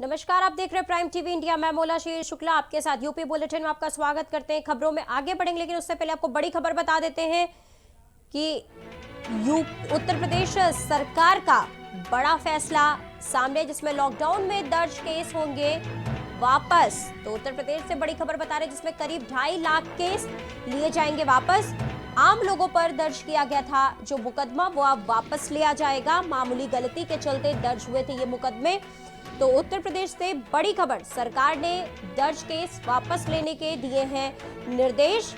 नमस्कार, आप देख रहे हैं प्राइम टीवी इंडिया। मैं मोला शेर शुक्ला आपके साथ यूपी बुलेटिन में आपका स्वागत करते हैं। खबरों में आगे बढ़ेंगे, लेकिन उससे पहले आपको बड़ी खबर बता देते हैं कि उत्तर प्रदेश सरकार का बड़ा फैसला सामने, जिसमें लॉकडाउन में दर्ज केस होंगे वापस। तो उत्तर प्रदेश से बड़ी खबर बता रहे हैं, जिसमें करीब 2.5 लाख केस लिए जाएंगे वापस। आम लोगों पर दर्ज किया गया था जो मुकदमा, वो अब वापस लिया जाएगा। मामूली गलती के चलते दर्ज हुए थे ये मुकदमे। तो उत्तर प्रदेश से बड़ी खबर, सरकार ने दर्ज केस वापस लेने के दिए हैं निर्देश।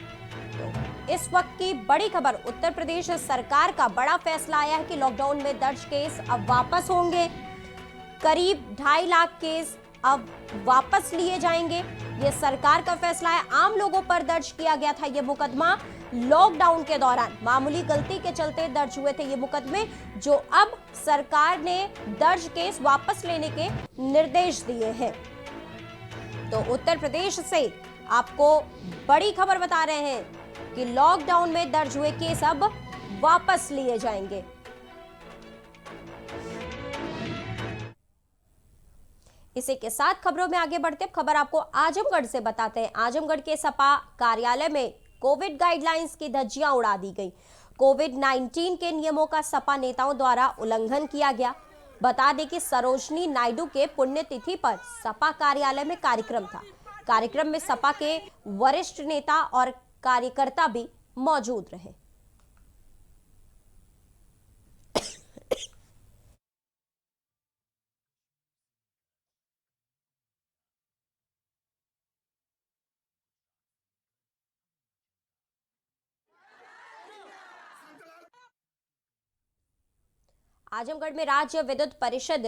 तो इस वक्त की बड़ी खबर, उत्तर प्रदेश सरकार का बड़ा फैसला आया है कि लॉकडाउन में दर्ज केस अब वापस होंगे। करीब 2.5 लाख केस अब वापस लिए जाएंगे। ये सरकार का फैसला है। आम लोगों पर दर्ज किया गया था ये मुकदमा लॉकडाउन के दौरान, मामूली गलती के चलते दर्ज हुए थे ये मुकदमे, जो अब सरकार ने दर्ज केस वापस लेने के निर्देश दिए हैं। तो उत्तर प्रदेश से आपको बड़ी खबर बता रहे हैं कि लॉकडाउन में दर्ज हुए केस अब वापस लिए जाएंगे। इसी के साथ खबरों में आगे बढ़ते हैं। खबर आपको आजमगढ़ से बताते हैं। आजमगढ़ के सपा कार्यालय में कोविड गाइडलाइंस की धज्जियां उड़ा दी गई। कोविड-19 के नियमों का सपा नेताओं द्वारा उल्लंघन किया गया। बता दें कि सरोजनी नायडू के पुण्यतिथि पर सपा कार्यालय में कार्यक्रम था। कार्यक्रम में सपा के वरिष्ठ नेता और कार्यकर्ता भी मौजूद रहे। आजमगढ़ में राज्य विद्युत परिषद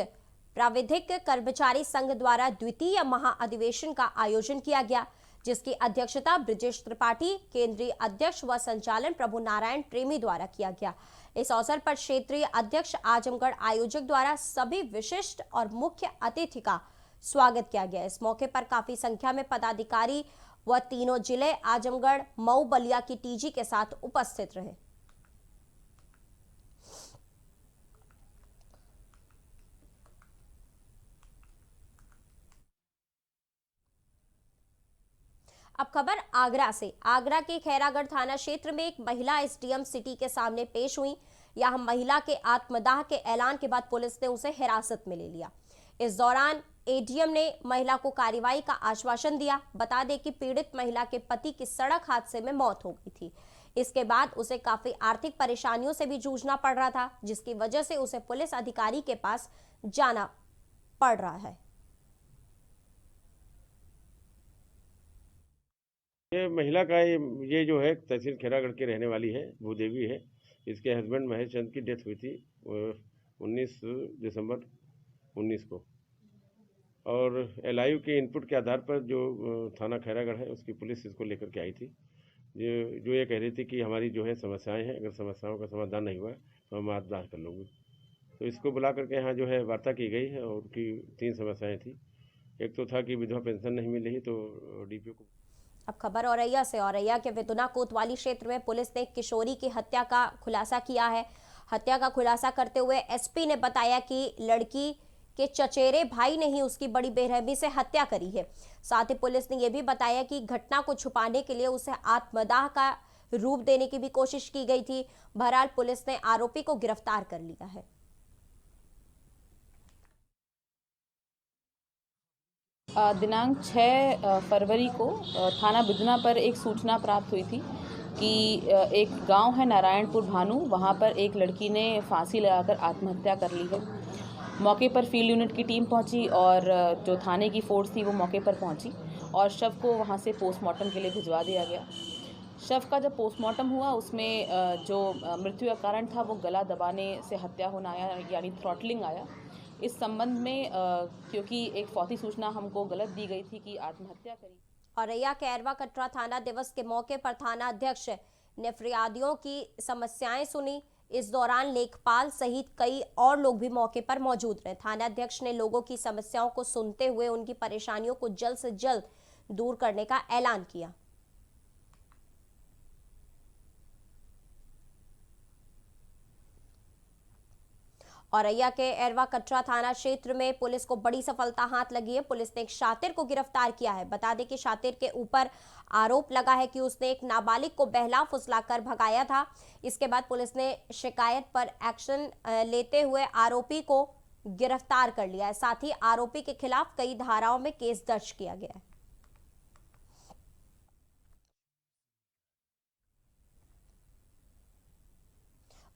प्राविधिक कर्मचारी संघ द्वारा द्वितीय महाअधिवेशन का आयोजन किया गया, जिसकी अध्यक्षता ब्रिजेश त्रिपाठी, केंद्रीय अध्यक्ष व संचालन प्रभु नारायण प्रेमी द्वारा किया गया। इस अवसर पर क्षेत्रीय अध्यक्ष आजमगढ़ आयोजक द्वारा सभी विशिष्ट और मुख्य अतिथि का स्वागत किया गया। इस मौके पर काफी संख्या में पदाधिकारी व तीनों जिले आजमगढ़, मऊ, बलिया की टीजी के साथ उपस्थित रहे। अब खबर आगरा से। आगरा के खैरागढ़ थाना क्षेत्र में एक महिला एसडीएम सिटी के सामने पेश हुई। यहां महिला के आत्मदाह के ऐलान के बाद पुलिस ने उसे हिरासत में ले लिया। इस दौरान एडीएम ने महिला को कार्रवाई का आश्वासन दिया। बता दें कि पीड़ित महिला के पति की सड़क हादसे में मौत हो गई थी। इसके बाद उसे काफी आर्थिक परेशानियों से भी जूझना पड़ रहा था, जिसकी वजह से उसे पुलिस अधिकारी के पास जाना पड़ रहा है। ये महिला का ये जो है तहसील खैरागढ़ की रहने वाली है, भूदेवी है। इसके हस्बैंड महेश चंद की डेथ हुई थी 19 दिसंबर 19 को। और एलआईयू के इनपुट के आधार पर जो थाना खैरागढ़ है उसकी पुलिस इसको लेकर के आई थी। जो ये कह रही थी कि हमारी जो है समस्याएं हैं, अगर समस्याओं का समाधान नहीं हुआ तो हम आत्मदाह कर लूँगी। तो इसको बुला करके यहाँ जो है वार्ता की गई है और उनकी 3 समस्याएँ थी। एक तो था कि विधवा पेंशन नहीं मिल रही, तो डीपीओ को। अब खबर औरैया से। औरैया के वितुना कोतवाली क्षेत्र में पुलिस ने किशोरी की हत्या का खुलासा किया है। हत्या का खुलासा करते हुए एसपी ने बताया कि लड़की के चचेरे भाई ने ही उसकी बड़ी बेरहमी से हत्या करी है। साथ ही पुलिस ने यह भी बताया कि घटना को छुपाने के लिए उसे आत्मदाह का रूप देने की भी कोशिश की गई थी। बहरहाल पुलिस ने आरोपी को गिरफ्तार कर लिया है। दिनांक 6 फरवरी को थाना बिदना पर एक सूचना प्राप्त हुई थी कि एक गांव है नारायणपुर भानु, वहां पर एक लड़की ने फांसी लगाकर आत्महत्या कर ली है। मौके पर फील्ड यूनिट की टीम पहुंची और जो थाने की फोर्स थी वो मौके पर पहुंची और शव को वहां से पोस्टमार्टम के लिए भिजवा दिया गया। शव का जब पोस्टमार्टम हुआ उसमें जो मृत्यु का कारण था वो गला दबाने से हत्या होना आया, यानी थ्रॉटलिंग आया। इस संबंध में क्योंकि एक फौती सूचना हमको गलत दी गई थी कि आत्महत्या करी। औरैया के अरवा कटरा थाना दिवस के मौके पर थाना अध्यक्ष ने फरियादियों की समस्याएं सुनी। इस दौरान लेखपाल सहित कई और लोग भी मौके पर मौजूद रहे। थाना अध्यक्ष ने लोगों की समस्याओं को सुनते हुए उनकी परेशानियों को जल्द से जल्द दूर करने का ऐलान किया। औरैया के एरवा कटरा थाना क्षेत्र में पुलिस को बड़ी सफलता हाथ लगी है। पुलिस ने एक शातिर को गिरफ्तार किया है। बता दें कि शातिर के ऊपर आरोप लगा है कि उसने एक नाबालिग को बहला फुसलाकर भगाया था। इसके बाद पुलिस ने शिकायत पर एक्शन लेते हुए आरोपी को गिरफ्तार कर लिया है। साथ ही आरोपी के खिलाफ कई धाराओं में केस दर्ज किया गया है।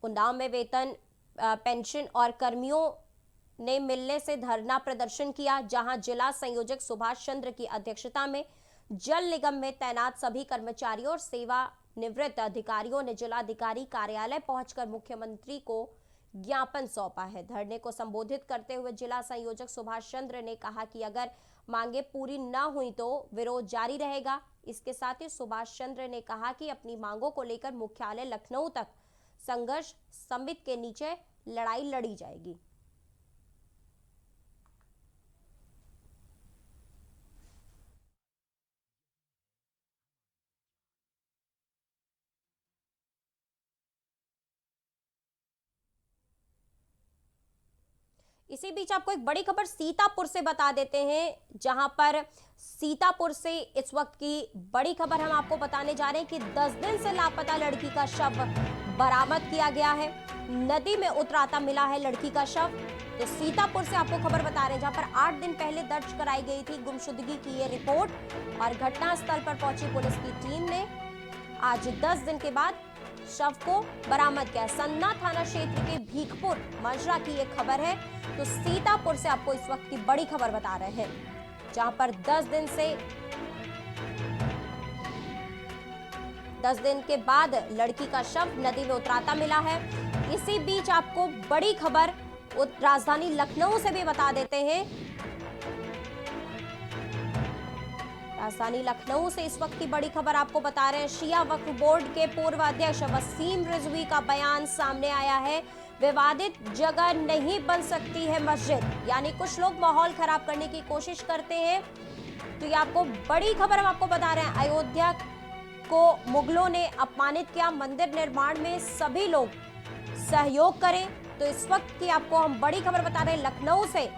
उन्नाव में वेतन, पेंशन और कर्मियों ने मिलने से धरना प्रदर्शन किया, जहां जिला संयोजक सुभाष चंद्र की अध्यक्षता में जल निगम में तैनात सभी कर्मचारियों और सेवानिवृत्त अधिकारियों ने जिलाधिकारी कार्यालय पहुंचकर मुख्यमंत्री को ज्ञापन सौंपा है। धरने को संबोधित करते हुए जिला संयोजक सुभाष चंद्र ने कहा कि अगर मांगे पूरी न हुई तो विरोध जारी रहेगा। इसके साथ ही सुभाष चंद्र ने कहा कि अपनी मांगों को लेकर मुख्यालय लखनऊ तक संघर्ष समिति के नीचे लड़ाई लड़ी जाएगी। इसी बीच आपको एक बड़ी खबर सीतापुर से बता देते हैं, जहां पर सीतापुर से इस वक्त की बड़ी खबर हम आपको बताने जा रहे हैं कि 10 दिन से लापता लड़की का शव बरामद किया गया है। नदी में उतराता मिला है लड़की का शव। तो सीतापुर से आपको खबर बता रहे हैं, जहां पर 8 दिन पहले दर्ज कराई गई थी गुमशुदगी की ये रिपोर्ट और घटनास्थल पर पहुंची पुलिस की टीम ने आज 10 दिन के बाद शव को बरामद किया। सन्ना थाना क्षेत्र के भीखपुर मजरा की ये खबर है। तो सीतापुर से आपको इस वक्त की बड़ी खबर बता रहे हैं, जहां पर 10 दिन के बाद लड़की का शव नदी में उतराता मिला है। इसी बीच आपको बड़ी खबर राजधानी लखनऊ से भी बता देते हैं। राजधानी लखनऊ से इस वक्त की बड़ी खबर आपको बता रहे हैं। शिया वक्फ बोर्ड के पूर्व अध्यक्ष वसीम रिजवी का बयान सामने आया है। विवादित जगह नहीं बन सकती है मस्जिद, यानी कुछ लोग माहौल खराब करने की कोशिश करते हैं। तो ये आपको बड़ी खबर हम आपको बता रहे हैं। अयोध्या को मुगलों ने अपमानित किया, मंदिर निर्माण में सभी लोग सहयोग करें। तो इस वक्त की आपको हम बड़ी खबर बता रहे हैं लखनऊ से,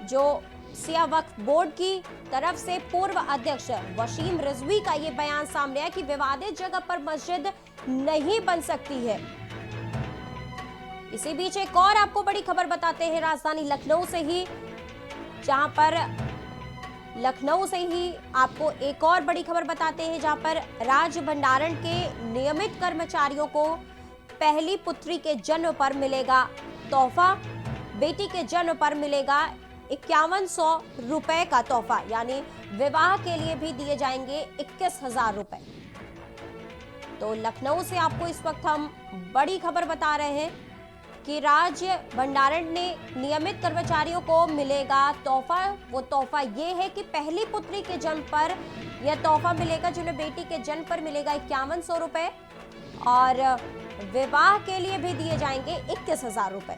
जो शिया वक्फ बोर्ड की तरफ से पूर्व अध्यक्ष वसीम रिजवी का ये बयान सामने आया कि विवादित जगह पर मस्जिद नहीं बन सकती है। इसी बीच एक और आपको बड़ी खबर बताते हैं राजधानी लखनऊ से ही, जहां पर लखनऊ से ही आपको एक और बड़ी खबर बताते हैं, जहां पर राज भंडारण के नियमित कर्मचारियों को पहली पुत्री के जन्म पर मिलेगा तोहफा। बेटी के जन्म पर मिलेगा 5100 रुपए का तोहफा, यानी विवाह के लिए भी दिए जाएंगे 21,000 रुपए। तो लखनऊ से आपको इस वक्त हम बड़ी खबर बता रहे हैं कि राज भंडारण ने नियमित कर्मचारियों को मिलेगा तोहफा। वो तोहफा ये है कि पहली पुत्री के जन्म पर यह तोहफा मिलेगा, जिन्हें बेटी के जन्म पर मिलेगा 5100 रुपए और विवाह के लिए भी दिए जाएंगे 21,000 रुपए।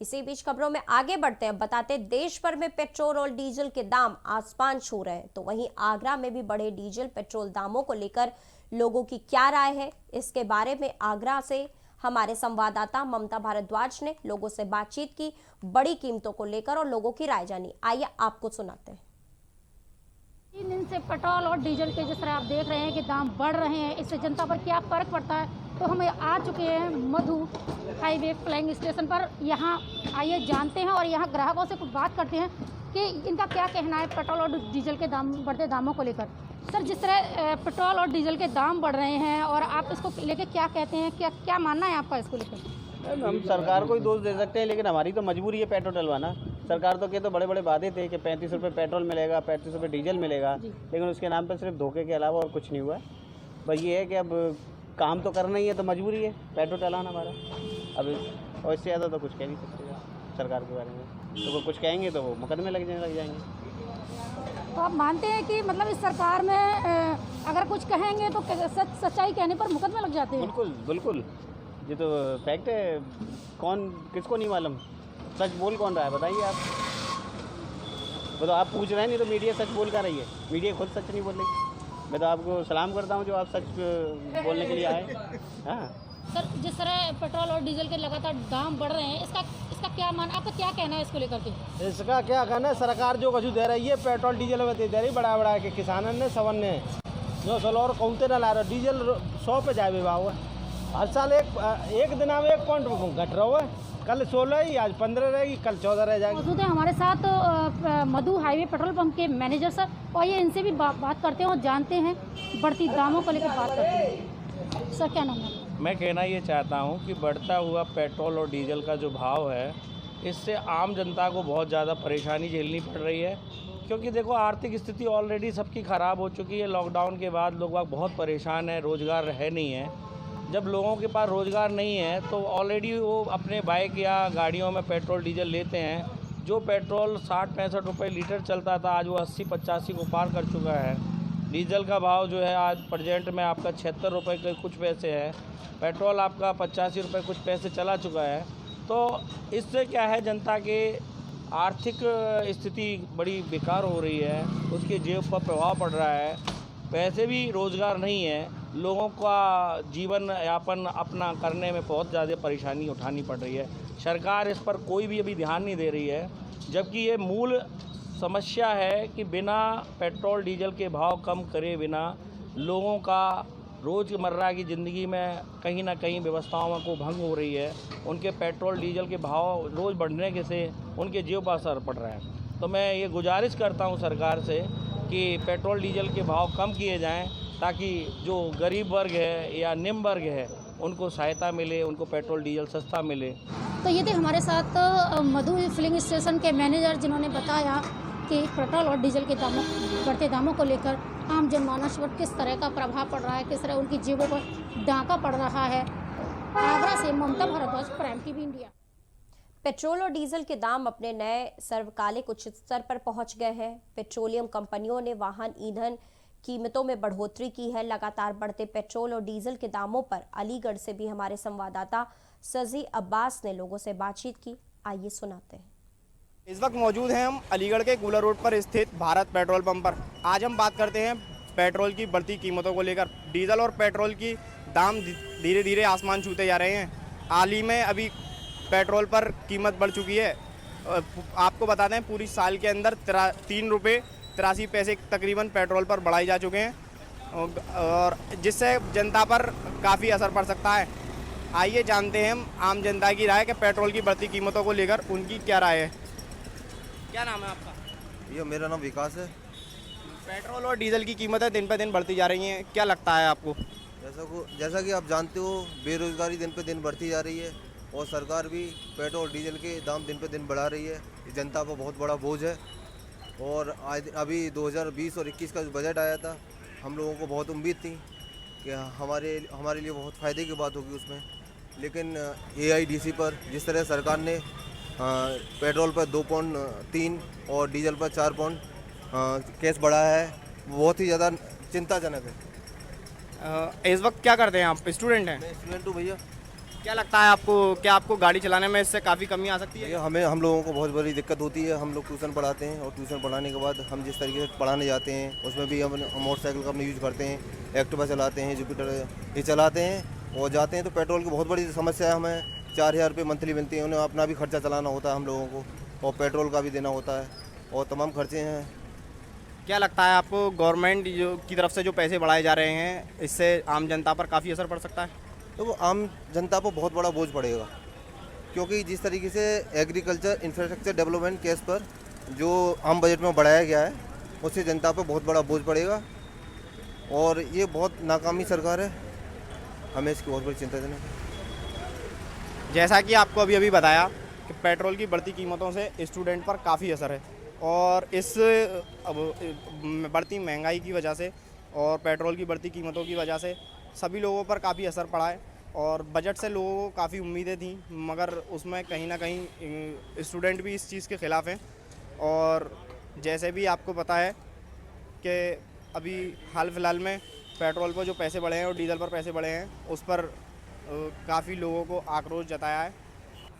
इसी बीच खबरों में आगे बढ़ते हैं, बताते देश भर में पेट्रोल और डीजल के दाम आसमान छू रहे हैं। तो वहीं आगरा में भी बढ़े डीजल पेट्रोल दामों को लेकर लोगों की क्या राय है, इसके बारे में आगरा से हमारे संवाददाता ममता भारद्वाज ने लोगों से बातचीत की, बड़ी कीमतों को लेकर और लोगों की राय जानी। आइए आपको सुनाते हैं। 3 दिन से पेट्रोल और डीजल के जिस तरह आप देख रहे हैं कि दाम बढ़ रहे हैं, इससे जनता पर क्या फर्क पड़ता है। तो हम आ चुके हैं मधु हाईवे फ्लाइंग स्टेशन पर। यहाँ आइए जानते हैं और यहाँ ग्राहकों से कुछ बात करते हैं कि इनका क्या कहना है पेट्रोल और डीजल के दाम बढ़ते दामों को लेकर। सर, जिस तरह पेट्रोल और डीजल के दाम बढ़ रहे हैं और आप इसको लेके क्या कहते हैं, क्या मानना है आपका इसको लेकर? हम सरकार को ही दोष दे सकते हैं, लेकिन हमारी तो मजबूरी है पेट्रोल डलवाना। सरकार तो के तो बड़े बड़े वादे थे कि 35 रुपये पेट्रोल मिलेगा, 35 रुपये डीजल मिलेगा, लेकिन उसके नाम पर सिर्फ धोखे के अलावा और कुछ नहीं हुआ है। बस ये है कि अब काम तो करना ही है, तो मजबूरी है पेट्रोल डलाना हमारा। अब और इससे ज़्यादा तो कुछ कह नहीं सकते सरकार के बारे में। तो वो कुछ कहेंगे तो वो मुकदमे लग जाएंगे। तो आप मानते हैं कि मतलब इस सरकार में अगर कुछ कहेंगे तो सच्चाई कहने पर मुकदमे लग जाते हैं? बिल्कुल बिल्कुल, ये तो फैक्ट है। कौन किसको नहीं मालूम, सच बोल कौन रहा है बताइए आप। वो तो आप पूछ रहे हैं, नहीं तो मीडिया सच बोल कर रही है। मीडिया खुद सच नहीं बोल रही। मैं तो आपको सलाम करता हूँ जो आप सच बोलने के लिए आए। हाँ, सर जिस तरह पेट्रोल और डीजल के लगातार दाम बढ़ रहे हैं, इसका क्या मान, आपका क्या कहना है इसको लेकर के? इसका क्या कहना है, सरकार जो कछु दे रही है पेट्रोल डीजल में दे रही बढ़ा के किसानों ने सबन ने जो चलो और कहते ना ला रहा डीजल 100 पे जाए भाव है। हर साल एक दिन में 1 पॉइंट घट रहा है, कल 16 ही आज 15 रहेगी, कल 14 रह जाएगी। मौजूद है हमारे साथ मधु हाईवे पेट्रोल पंप के मैनेजर सर, और ये इनसे भी बात करते हैं और जानते हैं बढ़ती दामों को लेकर बात करते हैं। सर क्या नाम है? मैं कहना ये चाहता हूँ कि बढ़ता हुआ पेट्रोल और डीजल का जो भाव है, इससे आम जनता को बहुत ज़्यादा परेशानी झेलनी पड़ रही है। क्योंकि देखो आर्थिक स्थिति ऑलरेडी सबकी ख़राब हो चुकी है। लॉकडाउन के बाद लोग बहुत परेशान हैं, रोज़गार है नहीं है। जब लोगों के पास रोज़गार नहीं है तो ऑलरेडी वो अपने बाइक या गाड़ियों में पेट्रोल डीजल लेते हैं। जो पेट्रोल 60-65 रुपये लीटर चलता था, आज वो 80-85 को पार कर चुका है। डीजल का भाव जो है आज प्रेजेंट में आपका 76 रुपये के कुछ पैसे है। पेट्रोल आपका 85 रुपये कुछ पैसे चला चुका है। तो इससे क्या है, जनता के आर्थिक स्थिति बड़ी बेकार हो रही है, उसकी जेब पर प्रभाव पड़ रहा है। वैसे भी रोज़गार नहीं है, लोगों का जीवन यापन अपना करने में बहुत ज़्यादा परेशानी उठानी पड़ रही है। सरकार इस पर कोई भी अभी ध्यान नहीं दे रही है, जबकि ये मूल समस्या है कि बिना पेट्रोल डीजल के भाव कम करे बिना लोगों का रोज़मर्रा की ज़िंदगी में कहीं ना कहीं व्यवस्थाओं को भंग हो रही है। उनके पेट्रोल डीजल के भाव रोज़ बढ़ने के से उनके जेब पर असर पड़ रहा है। तो मैं ये गुजारिश करता हूँ सरकार से कि पेट्रोल डीजल के भाव कम किए जाएं, ताकि जो गरीब वर्ग है या निम्न वर्ग है उनको सहायता मिले, उनको पेट्रोल डीजल सस्ता मिले। तो ये थे हमारे साथ मधु फिलिंग स्टेशन के मैनेजर, जिन्होंने बताया कि पेट्रोल और डीजल के बढ़ते दामों को लेकर आम जनमानस पर किस तरह का प्रभाव पड़ रहा है, किस तरह उनकी जेबों पर डांका पड़ रहा है। आगरा से Mamta Bhardwaj, Prime TV India. Petrol और डीजल के दाम अपने नए सर्वकालिक उच्च स्तर पर पहुंच गए हैं। पेट्रोलियम कंपनियों ने वाहन ईंधन कीमतों में बढ़ोतरी की है। लगातार बढ़ते पेट्रोल और डीजल के दामों पर अलीगढ़ से भी हमारे संवाददाता सजी अब्बास ने लोगों से बातचीत की। आइए सुनाते हैं। इस वक्त मौजूद हैं हम अलीगढ़ के कूलर रोड पर स्थित भारत पेट्रोल पंप पर। आज हम बात करते हैं पेट्रोल की बढ़ती कीमतों को लेकर। डीजल और पेट्रोल की दाम धीरे धीरे आसमान छूते जा रहे हैं। हाल ही में अभी पेट्रोल पर कीमत बढ़ चुकी है। आपको बता दें पूरी साल के अंदर 3 रुपये 83 पैसे तकरीबन पेट्रोल पर बढ़ाए जा चुके हैं, और जिससे जनता पर काफ़ी असर पड़ सकता है। आइए जानते हैं हम आम जनता की राय कि पेट्रोल की बढ़ती कीमतों को लेकर उनकी क्या राय है। क्या नाम है आपका? ये मेरा नाम विकास है। पेट्रोल और डीजल की कीमतें दिन पे दिन बढ़ती जा रही हैं, क्या लगता है आपको? जैसा कि आप जानते हो, बेरोजगारी दिन पे दिन बढ़ती जा रही है और सरकार भी पेट्रोल डीजल के दाम दिन पे दिन बढ़ा रही है। ये जनता पर बहुत बड़ा बोझ है। और अभी 2020 और 21 का जो बजट आया था, हम लोगों को बहुत उम्मीद थी कि हमारे लिए बहुत फ़ायदे की बात होगी उसमें। लेकिन AIDC पर जिस तरह सरकार ने पेट्रोल पर 2.3 और डीजल पर 4 पॉइंट केस बढ़ाया है, वो बहुत ही ज़्यादा चिंताजनक है। इस वक्त क्या करते हैं आप? स्टूडेंट हैं? मैं स्टूडेंट हूँ भैया। क्या लगता है आपको, क्या आपको गाड़ी चलाने में इससे काफ़ी कमी आ सकती है? भैया हम लोगों को बहुत बड़ी दिक्कत होती है। हम लोग ट्यूशन पढ़ाते हैं और ट्यूशन पढ़ाने के बाद हम जिस तरीके से पढ़ाने जाते हैं उसमें भी हम मोटरसाइकिल का अपने यूज़ करते हैं, एक्टिवा चलाते हैं, जुपिटर ये चलाते हैं और जाते हैं। तो पेट्रोल की बहुत बड़ी समस्या है। हमें 4000 रुपये मंथली मिलती है, उन्हें अपना भी खर्चा चलाना होता है हम लोगों को, और पेट्रोल का भी देना होता है और तमाम खर्चे हैं। क्या लगता है आपको गवर्नमेंट की तरफ से जो पैसे बढ़ाए जा रहे हैं, इससे आम जनता पर काफ़ी असर पड़ सकता है? तो वो आम जनता पर बहुत बड़ा बोझ पड़ेगा, क्योंकि जिस तरीके से एग्रीकल्चर इंफ्रास्ट्रक्चर डेवलपमेंट केस पर जो आम बजट में बढ़ाया गया है, उससे जनता पर बहुत बड़ा बोझ पड़ेगा और ये बहुत नाकामी सरकार है। हमें इसकी बहुत बड़ी चिंताजनक है। जैसा कि आपको अभी अभी बताया कि पेट्रोल की बढ़ती कीमतों से स्टूडेंट पर काफ़ी असर है, और इस बढ़ती महंगाई की वजह से और पेट्रोल की बढ़ती कीमतों की वजह से सभी लोगों पर काफ़ी असर पड़ा है। और बजट से लोगों को काफ़ी उम्मीदें थी, मगर उसमें कहीं ना कहीं स्टूडेंट भी इस चीज़ के ख़िलाफ़ हैं। और जैसे भी आपको पता है कि अभी हाल फिलहाल में पेट्रोल पर जो पैसे बढ़े हैं और डीजल पर पैसे बढ़े हैं, उस पर काफ़ी लोगों को आक्रोश जताया है।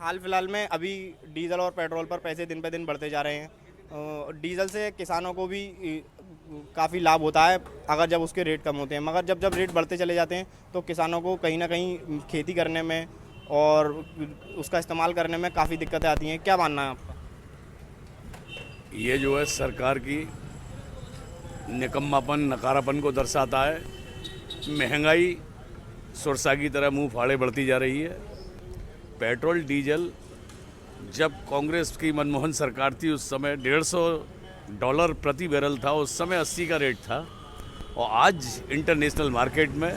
हाल फिलहाल में अभी डीजल और पेट्रोल पर पैसे दिन पे दिन बढ़ते जा रहे हैं। डीजल से किसानों को भी काफ़ी लाभ होता है अगर जब उसके रेट कम होते हैं, मगर जब जब रेट बढ़ते चले जाते हैं तो किसानों को कहीं ना कहीं खेती करने में और उसका इस्तेमाल करने में काफ़ी दिक्कतें आती हैं। क्या मानना है आपका? ये जो है सरकार की निकम्मापन नकारापन को दर्शाता है। महंगाई सुरसा की तरह मुंह फाड़े बढ़ती जा रही है। पेट्रोल डीजल जब कांग्रेस की मनमोहन सरकार थी उस समय $150 प्रति बैरल था, उस समय 80 का रेट था, और आज इंटरनेशनल मार्केट में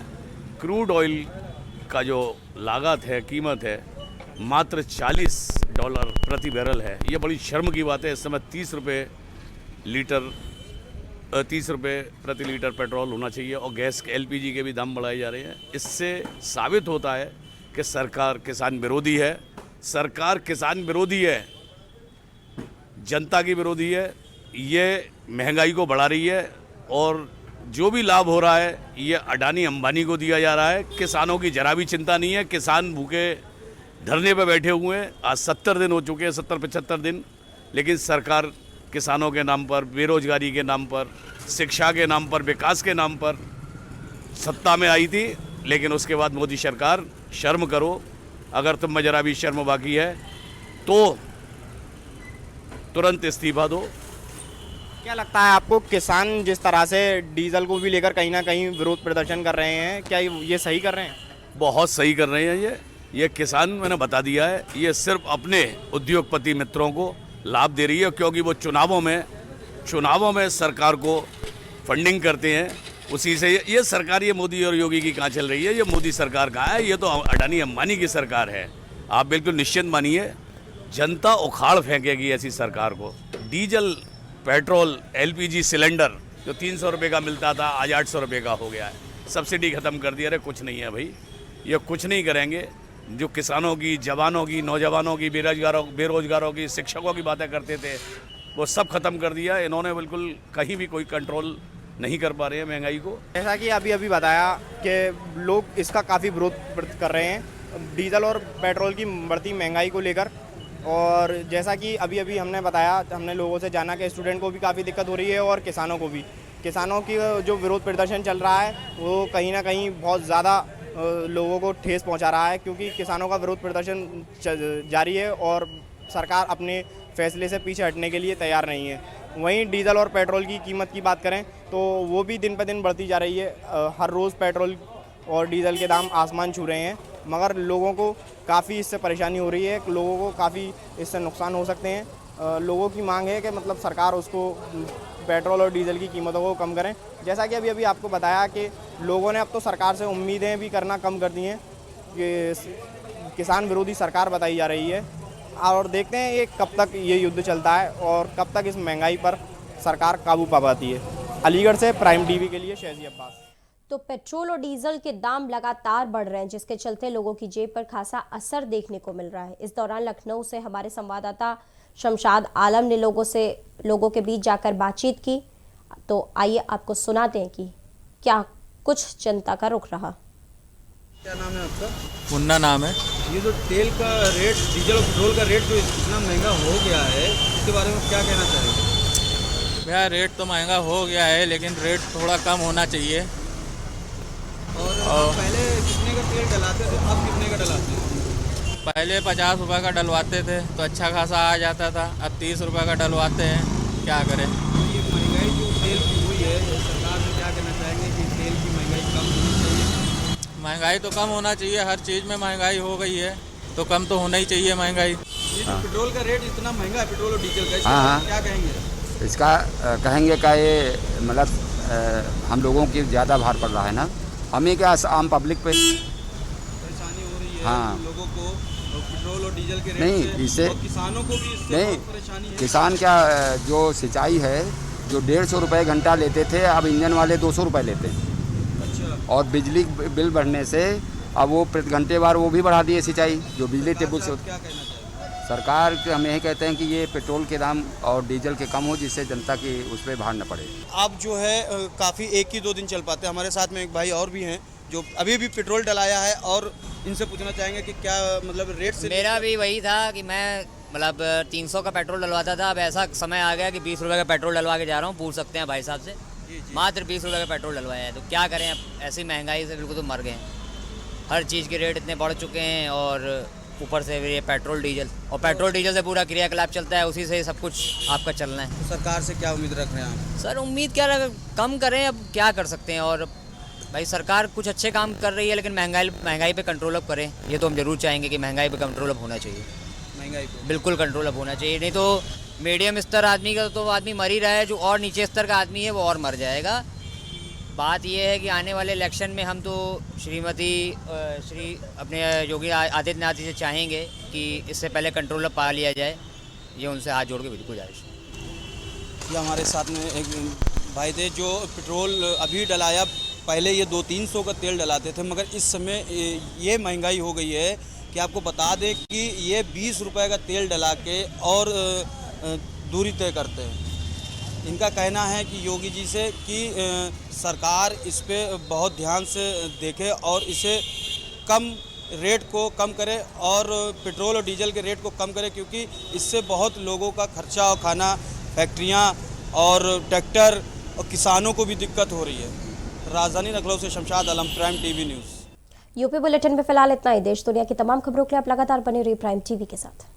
क्रूड ऑयल का जो लागत है, कीमत है, मात्र $40 प्रति बैरल है। ये बड़ी शर्म की बात है। इस समय 30 रुपये प्रति लीटर पेट्रोल होना चाहिए और गैस के LPG के भी दाम बढ़ाए जा रहे हैं। इससे साबित होता है कि सरकार किसान विरोधी है। सरकार किसान विरोधी है, जनता की विरोधी है। ये महंगाई को बढ़ा रही है और जो भी लाभ हो रहा है ये अडानी अंबानी को दिया जा रहा है। किसानों की जरा भी चिंता नहीं है। किसान भूखे धरने पर बैठे हुए हैं। आज 70 दिन हो चुके हैं, 70-75 दिन, लेकिन सरकार किसानों के नाम पर, बेरोजगारी के नाम पर, शिक्षा के नाम पर, विकास के नाम पर सत्ता में आई थी। लेकिन उसके बाद मोदी सरकार, शर्म करो। अगर तुम में जरा भी शर्म बाकी है तो तुरंत इस्तीफा दो। क्या लगता है आपको, किसान जिस तरह से डीजल को भी लेकर कहीं ना कहीं विरोध प्रदर्शन कर रहे हैं, क्या ये सही कर रहे हैं? बहुत सही कर रहे हैं। ये किसान, मैंने बता दिया है, ये सिर्फ अपने उद्योगपति मित्रों को लाभ दे रही है, क्योंकि वो चुनावों में सरकार को फंडिंग करते हैं। उसी से ये सरकार, ये मोदी और योगी की कहाँ चल रही है? ये मोदी सरकार कहाँ है? ये तो अडानी अंबानी की सरकार है। आप बिल्कुल निश्चिंत मानिए, जनता उखाड़ फेंकेगी ऐसी सरकार को। डीजल, पेट्रोल, LPG सिलेंडर जो 300 रुपये का मिलता था आज 800 रुपये का हो गया है। सब्सिडी ख़त्म कर दिया। अरे कुछ नहीं है भाई, ये कुछ नहीं करेंगे। जो किसानों की, जवानों की, नौजवानों की, बेरोजगारों की, शिक्षकों की बातें करते थे, वो सब खत्म कर दिया इन्होंने। बिल्कुल कहीं भी कोई कंट्रोल नहीं कर पा रहे हैं महंगाई को। जैसा कि अभी बताया कि लोग इसका काफ़ी विरोध कर रहे हैं, डीजल और पेट्रोल की बढ़ती महंगाई को लेकर। और जैसा कि अभी हमने बताया, हमने लोगों से जाना कि स्टूडेंट को भी काफ़ी दिक्कत हो रही है और किसानों को भी। किसानों की जो विरोध प्रदर्शन चल रहा है वो कहीं ना कहीं बहुत ज़्यादा लोगों को ठेस पहुंचा रहा है, क्योंकि किसानों का विरोध प्रदर्शन जारी है और सरकार अपने फैसले से पीछे हटने के लिए तैयार नहीं है। वहीं डीजल और पेट्रोल की कीमत की बात करें तो वो भी दिन पर दिन बढ़ती जा रही है। हर रोज़ पेट्रोल और डीजल के दाम आसमान छू रहे हैं, मगर लोगों को काफ़ी इससे परेशानी हो रही है, लोगों को काफ़ी इससे नुकसान हो सकते हैं। लोगों की मांग है कि मतलब सरकार उसको, पेट्रोल और डीजल की कीमतों को कम करें। जैसा कि अभी आपको बताया कि लोगों ने अब तो सरकार से उम्मीदें भी करना कम कर दी हैं कि किसान विरोधी सरकार बताई जा रही है। और देखते हैं ये कब तक ये युद्ध चलता है और कब तक इस महंगाई पर सरकार काबू पा पाती है। अलीगढ़ से प्राइम टीवी के लिए शहजी अब्बास। तो पेट्रोल और डीजल के दाम लगातार बढ़ रहे हैं, जिसके चलते लोगों की जेब पर खासा असर देखने को मिल रहा है। इस दौरान लखनऊ से हमारे संवाददाता शमशाद आलम ने लोगों के बीच जाकर बातचीत की। तो आइए आपको सुनाते हैं कि क्या कुछ जनता का रुख रहा। क्या नाम है आपका? मुन्ना नाम है। ये जो तेल का रेट, डीजल और पेट्रोल का रेट जो इतना महंगा हो गया है, इसके बारे में क्या कहना चाहेंगे? भैया रेट तो महंगा हो गया है, लेकिन रेट थोड़ा कम होना चाहिए। और पहले कितने का तेल डलाते थे, अब कितने का डलाते हैं? पहले 50 रुपये का डलवाते थे तो अच्छा खासा आ जाता था, अब 30 रुपये का डलवाते हैं। क्या करें? ये महंगाई जो तेल की हुई है, सरकार से क्या कहना चाहेंगे कि तेल की महंगाई कम होनी चाहिए? महंगाई तो कम होना चाहिए, हर चीज़ में महंगाई हो गई है तो कम तो होना ही चाहिए महंगाई। ये जो पेट्रोल का रेट इतना महंगा है, पेट्रोल और डीजल का, इसका क्या कहेंगे? इसका कहेंगे का ये मतलब हम लोगों की ज़्यादा भार पड़ रहा है ना, हमें क्या आम पब्लिक पे परेशानी हो रही है। हाँ, लोगों को पेट्रोल और डीजल के रेट नहीं से, इससे और किसानों को भी इससे नहीं, बहुत परेशानी है। किसान क्या, जो सिंचाई है जो 150 रुपये घंटा लेते थे, अब इंजन वाले 200 रुपये लेते हैं। अच्छा। और बिजली बिल बढ़ने से अब वो प्रति घंटे बार वो भी बढ़ा दिए सिंचाई, जो बिजली टेबल से। क्या कहना चाहिए? सरकार के हम यही कहते हैं कि ये पेट्रोल के दाम और डीजल के कम हो, जिससे जनता की उस पर भार न पड़े। आप जो है काफ़ी 1 ही 2 दिन चल पाते हैं। हमारे साथ में एक भाई और भी हैं जो अभी भी पेट्रोल डलाया है, और इनसे पूछना चाहेंगे कि क्या मतलब रेट से। मेरा भी वही था कि मैं मतलब 300 का पेट्रोल डलवाता था, अब ऐसा समय आ गया कि 20 रुपये का पेट्रोल डलवा के जा रहा हूँ। पूछ सकते हैं भाई साहब से। मात्र 20 रुपये का पेट्रोल डलवाया है। तो क्या करें, अब ऐसी महंगाई से बिल्कुल तो मर गए हैं। हर चीज़ के रेट इतने बढ़ चुके हैं और ऊपर से ये पेट्रोल डीजल, और पेट्रोल डीजल से पूरा क्रियाकलाप चलता है, उसी से सब कुछ आपका चलना है। तो सरकार से क्या उम्मीद रख रहे हैं आप? सर उम्मीद क्या कम करें, अब क्या कर सकते हैं। और भाई सरकार कुछ अच्छे काम कर रही है, लेकिन महंगाई पे कंट्रोल अप करें, ये तो हम जरूर चाहेंगे कि महंगाई पे कंट्रोल अप होना चाहिए। महंगाई पे बिल्कुल कंट्रोल अप होना चाहिए, नहीं तो मीडियम स्तर आदमी का तो आदमी मर ही रहा है, जो और नीचे स्तर का आदमी है वो और मर जाएगा। बात यह है कि आने वाले इलेक्शन में हम तो श्री अपने योगी आदित्यनाथ जी से चाहेंगे कि इससे पहले कंट्रोल पा लिया जाए। ये उनसे हाथ जोड़ के बिल्कुल गुजारिश। ये हमारे साथ में एक भाई थे जो पेट्रोल अभी डलाया, पहले ये 200-300 का तेल डलाते थे, मगर इस समय ये महंगाई हो गई है कि आपको बता दें कि ये 20 रुपये का तेल डला के और दूरी तय करते हैं। इनका कहना है कि योगी जी से कि सरकार इस पे बहुत ध्यान से देखे और इसे रेट को कम करे और पेट्रोल और डीजल के रेट को कम करे, क्योंकि इससे बहुत लोगों का खर्चा और खाना, फैक्ट्रियां और ट्रैक्टर और किसानों को भी दिक्कत हो रही है। राजधानी लखनऊ से Shamshad Alam, Prime TV news. UP bulletin में फिलहाल इतना ही। देश दुनिया की तमाम खबरों के लिए आप लगातार बने रहिए प्राइम टीवी के साथ।